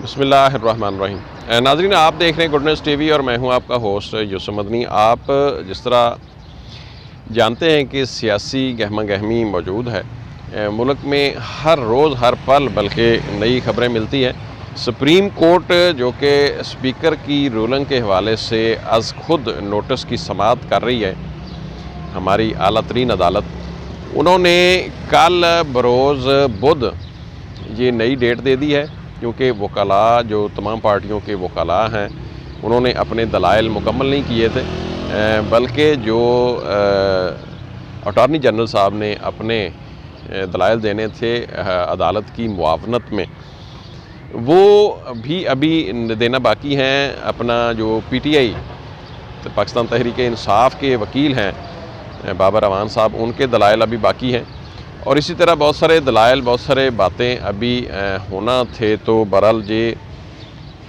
بسم اللہ الرحمن الرحیم۔ ناظرین، آپ دیکھ رہے ہیں گڈ نیوز ٹی وی اور میں ہوں آپ کا ہوسٹ یوسف مدنی۔ آپ جس طرح جانتے ہیں کہ سیاسی گہمہ گہمی موجود ہے ملک میں، ہر روز ہر پل بلکہ نئی خبریں ملتی ہیں۔ سپریم کورٹ جو کہ اسپیکر کی رولنگ کے حوالے سے از خود نوٹس کی سماعت کر رہی ہے، ہماری اعلیٰ ترین عدالت، انہوں نے کل بروز بدھ یہ نئی ڈیٹ دے دی ہے، کیونکہ وکلاء جو تمام پارٹیوں کے وکلاء ہیں انہوں نے اپنے دلائل مکمل نہیں کیے تھے، بلکہ جو اٹارنی جنرل صاحب نے اپنے دلائل دینے تھے عدالت کی معاونت میں، وہ بھی ابھی دینا باقی ہیں۔ اپنا جو P T I Pakistan Tehreek Insaf کے وکیل ہیں بابر اعوان صاحب، ان کے دلائل ابھی باقی ہیں، اور اسی طرح بہت سارے دلائل، بہت سارے باتیں ابھی ہونا تھے۔ تو بہرحال یہ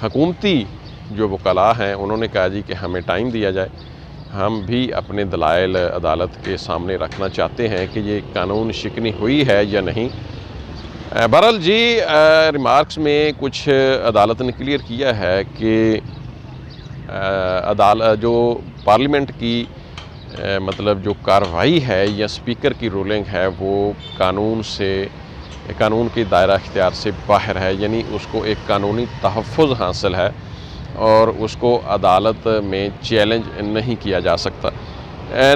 حکومتی جو وکلاء ہیں انہوں نے کہا جی کہ ہمیں ٹائم دیا جائے، ہم بھی اپنے دلائل عدالت کے سامنے رکھنا چاہتے ہیں کہ یہ قانون شکنی ہوئی ہے یا نہیں۔ بہرحال جی ریمارکس میں کچھ عدالت نے کلیئر کیا ہے کہ جو پارلیمنٹ کی مطلب جو کارروائی ہے یا اسپیکر کی رولنگ ہے وہ قانون کے دائرہ اختیار سے باہر ہے، یعنی اس کو ایک قانونی تحفظ حاصل ہے اور اس کو عدالت میں چیلنج نہیں کیا جا سکتا۔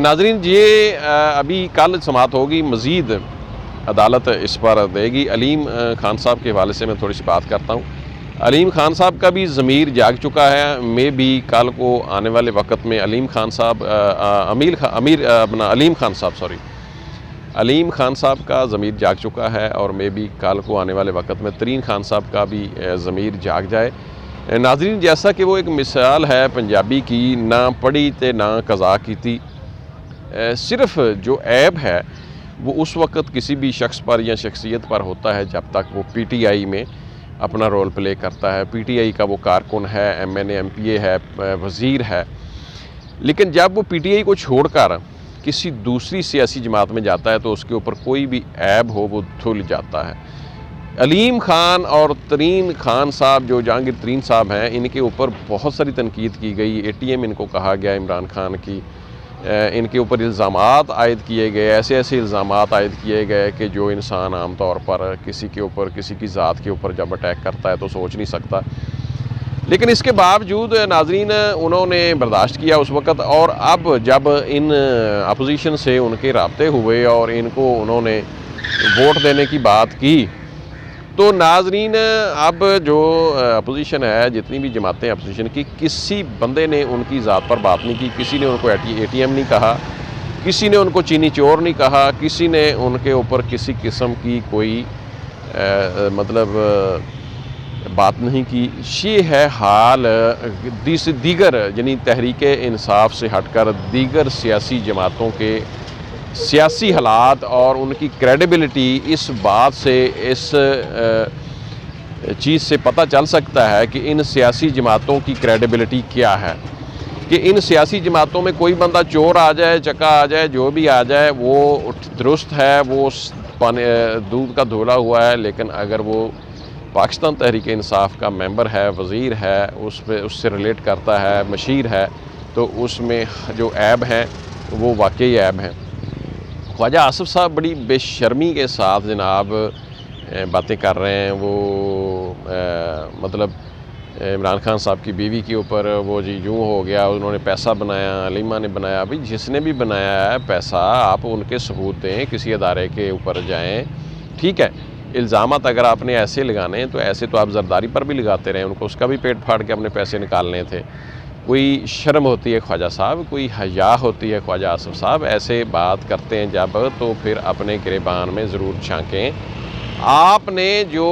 ناظرین، یہ ابھی کل سماعت ہوگی، مزید عدالت اس پر دے گی۔ علیم خان صاحب کے حوالے سے میں تھوڑی سی بات کرتا ہوں۔ علیم خان صاحب کا بھی ضمیر جاگ چکا ہے، میں بھی کل کو آنے والے وقت میں علیم خان صاحب علیم خان صاحب کا ضمیر جاگ چکا ہے، اور میں بھی کل کو آنے والے وقت میں ترین خان صاحب کا بھی ضمیر جاگ جائے۔ ناظرین، جیسا کہ وہ ایک مثال ہے پنجابی کی، نہ پڑھی تے نہ قضا کیتی۔ صرف جو عیب ہے وہ اس وقت کسی بھی شخص پر یا شخصیت پر ہوتا ہے جب تک وہ پی ٹی آئی میں اپنا رول پلے کرتا ہے، پی ٹی آئی کا وہ کارکن ہے، M N A M P A ہے، وزیر ہے۔ لیکن جب وہ پی ٹی آئی کو چھوڑ کر کسی دوسری سیاسی جماعت میں جاتا ہے تو اس کے اوپر کوئی بھی عیب ہو وہ دھل جاتا ہے۔ علیم خان اور ترین خان صاحب جو جہانگیر ترین صاحب ہیں، ان کے اوپر بہت ساری تنقید کی گئی، اے ٹی ایم ان کو کہا گیا عمران خان کی، ان کے اوپر الزامات عائد کیے گئے، ایسے الزامات عائد کیے گئے کہ جو انسان عام طور پر کسی کے اوپر، کسی کی ذات کے اوپر جب اٹیک کرتا ہے تو سوچ نہیں سکتا۔ لیکن اس کے باوجود ناظرین انہوں نے برداشت کیا اس وقت، اور اب جب ان اپوزیشن سے ان کے رابطے ہوئے اور ان کو انہوں نے ووٹ دینے کی بات کی، تو ناظرین اب جو اپوزیشن ہے، جتنی بھی جماعتیں اپوزیشن کی، کسی بندے نے ان کی ذات پر بات نہیں کی، کسی نے ان کو اے ٹی ایم نہیں کہا، کسی نے ان کو چینی چور نہیں کہا، کسی نے ان کے اوپر کسی قسم کی کوئی مطلب بات نہیں کی۔ یہ ہے حال دیگر یعنی تحریک انصاف سے ہٹ کر دیگر سیاسی جماعتوں کے سیاسی حالات، اور ان کی کریڈیبلٹی اس بات سے، اس چیز سے پتہ چل سکتا ہے کہ ان سیاسی جماعتوں کی کریڈیبلٹی کیا ہے، کہ ان سیاسی جماعتوں میں کوئی بندہ چور آ جائے، چکا آ جائے، جو بھی آ جائے، وہ درست ہے، وہ دودھ کا دھولا ہوا ہے، لیکن اگر وہ پاکستان تحریک انصاف کا ممبر ہے، وزیر ہے، اس سے ریلیٹ کرتا ہے، مشیر ہے، تو اس میں جو عیب ہیں وہ واقعی عیب ہیں۔ خواجہ آصف صاحب بڑی بے شرمی کے ساتھ جناب باتیں کر رہے ہیں، وہ مطلب عمران خان صاحب کی بیوی کے اوپر وہ جی یوں ہو گیا، انہوں نے پیسہ بنایا، علیمہ نے بنایا۔ بھائی جس نے بھی بنایا ہے پیسہ، آپ ان کے ثبوت دیں، کسی ادارے کے اوپر جائیں، ٹھیک ہے۔ الزامات اگر آپ نے ایسے لگانے ہیں تو ایسے تو آپ زرداری پر بھی لگاتے رہے، ان کو اس کا بھی پیٹ پھاڑ کے اپنے پیسے نکالنے تھے۔ کوئی شرم ہوتی ہے خواجہ صاحب، کوئی حیا ہوتی ہے خواجہ آصف صاحب، ایسے بات کرتے ہیں جب تو پھر اپنے گریبان میں ضرور جھانکیں۔ آپ نے جو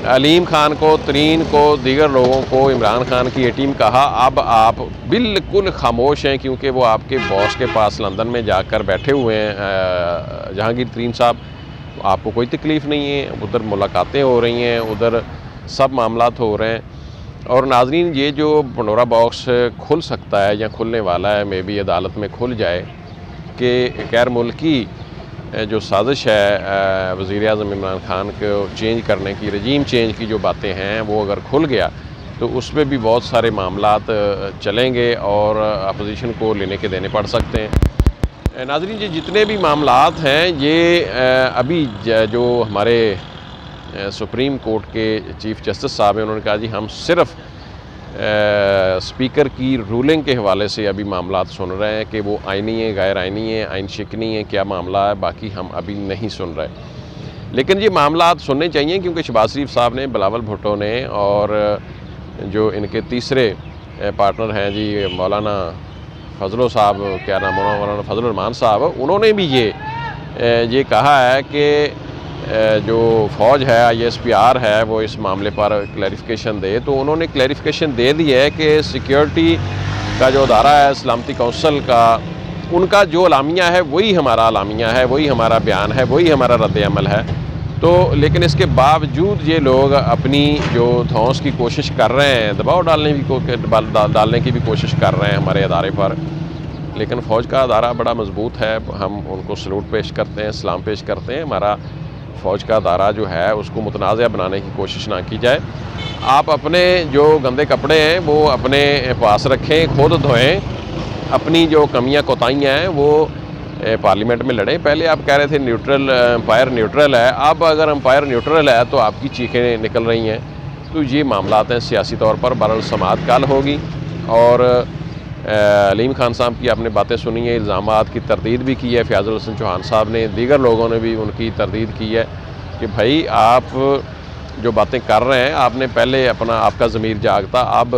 علیم خان کو، ترین کو، دیگر لوگوں کو عمران خان کی اے ٹیم کہا، اب آپ بالکل خاموش ہیں، کیونکہ وہ آپ کے باس کے پاس لندن میں جا کر بیٹھے ہوئے ہیں جہانگیر ترین صاحب، آپ کو کوئی تکلیف نہیں ہے، ادھر ملاقاتیں ہو رہی ہیں، ادھر سب معاملات ہو رہے ہیں۔ اور ناظرین، یہ جو پنڈورا باکس کھل سکتا ہے یا کھلنے والا ہے، میں بھی عدالت میں کھل جائے کہ غیر ملکی جو سازش ہے وزیر اعظم عمران خان کو چینج کرنے کی، رجیم چینج کی جو باتیں ہیں وہ اگر کھل گیا تو اس میں بھی بہت سارے معاملات چلیں گے اور اپوزیشن کو لینے کے دینے پڑ سکتے ہیں۔ ناظرین جی، جتنے بھی معاملات ہیں یہ ابھی جو ہمارے سپریم کورٹ کے چیف جسٹس صاحب ہیں، انہوں نے کہا جی ہم صرف اسپیکر کی رولنگ کے حوالے سے ابھی معاملات سن رہے ہیں کہ وہ آئینی ہیں، غیر آئینی ہیں، آئین شکنی ہیں، کیا معاملہ ہے، باقی ہم ابھی نہیں سن رہے۔ لیکن یہ معاملات سننے چاہیے کیونکہ شہباز شریف صاحب نے، بلاول بھٹو نے اور جو ان کے تیسرے پارٹنر ہیں جی مولانا فضل صاحب، کیا نام ہے، مولانا فضل الرحمان صاحب، انہوں نے بھی یہ کہا ہے کہ جو فوج ہے، ISPR ہے، وہ اس معاملے پر کلیریفیکیشن دے۔ تو انہوں نے کلیریفیکیشن دے دی ہے کہ سیکیورٹی کا جو ادارہ ہے، سلامتی کونسل کا، ان کا جو اعلامیہ ہے وہی ہمارا اعلامیہ ہے، وہی ہمارا بیان ہے، وہی ہمارا رد عمل ہے۔ تو لیکن اس کے باوجود یہ لوگ اپنی جو دھونس کی کوشش کر رہے ہیں، دباؤ ڈالنے کی بھی کوشش کر رہے ہیں ہمارے ادارے پر، لیکن فوج کا ادارہ بڑا مضبوط ہے، ہم ان کو سلوٹ پیش کرتے ہیں، سلام پیش کرتے ہیں۔ ہمارا فوج کا ادارہ جو ہے اس کو متنازع بنانے کی کوشش نہ کی جائے۔ آپ اپنے جو گندے کپڑے ہیں وہ اپنے پاس رکھیں، خود دھوئیں، اپنی جو کمیاں کوتاہیاں ہیں وہ پارلیمنٹ میں لڑیں۔ پہلے آپ کہہ رہے تھے نیوٹرل، امپائر نیوٹرل ہے، اب اگر امپائر نیوٹرل ہے تو آپ کی چیخیں نکل رہی ہیں۔ تو یہ معاملات ہیں سیاسی طور پر، بہرحال سماعت کل ہوگی۔ اور علیم خان صاحب کی آپ نے باتیں سنی ہیں، الزامات کی تردید بھی کی ہے فیاض الحسن چوہان صاحب نے، دیگر لوگوں نے بھی ان کی تردید کی ہے کہ بھائی آپ جو باتیں کر رہے ہیں، آپ نے پہلے آپ کا ضمیر جاگتا، اب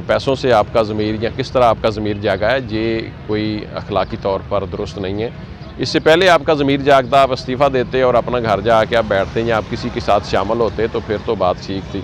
پیسوں سے آپ کا ضمیر یا کس طرح آپ کا ضمیر جاگا ہے، یہ کوئی اخلاقی طور پر درست نہیں ہے۔ اس سے پہلے آپ کا ضمیر جاگتا، آپ استعفیٰ دیتے اور اپنا گھر جا کے آپ بیٹھتے یا آپ کسی کے ساتھ شامل ہوتے تو پھر تو بات ٹھیک تھی۔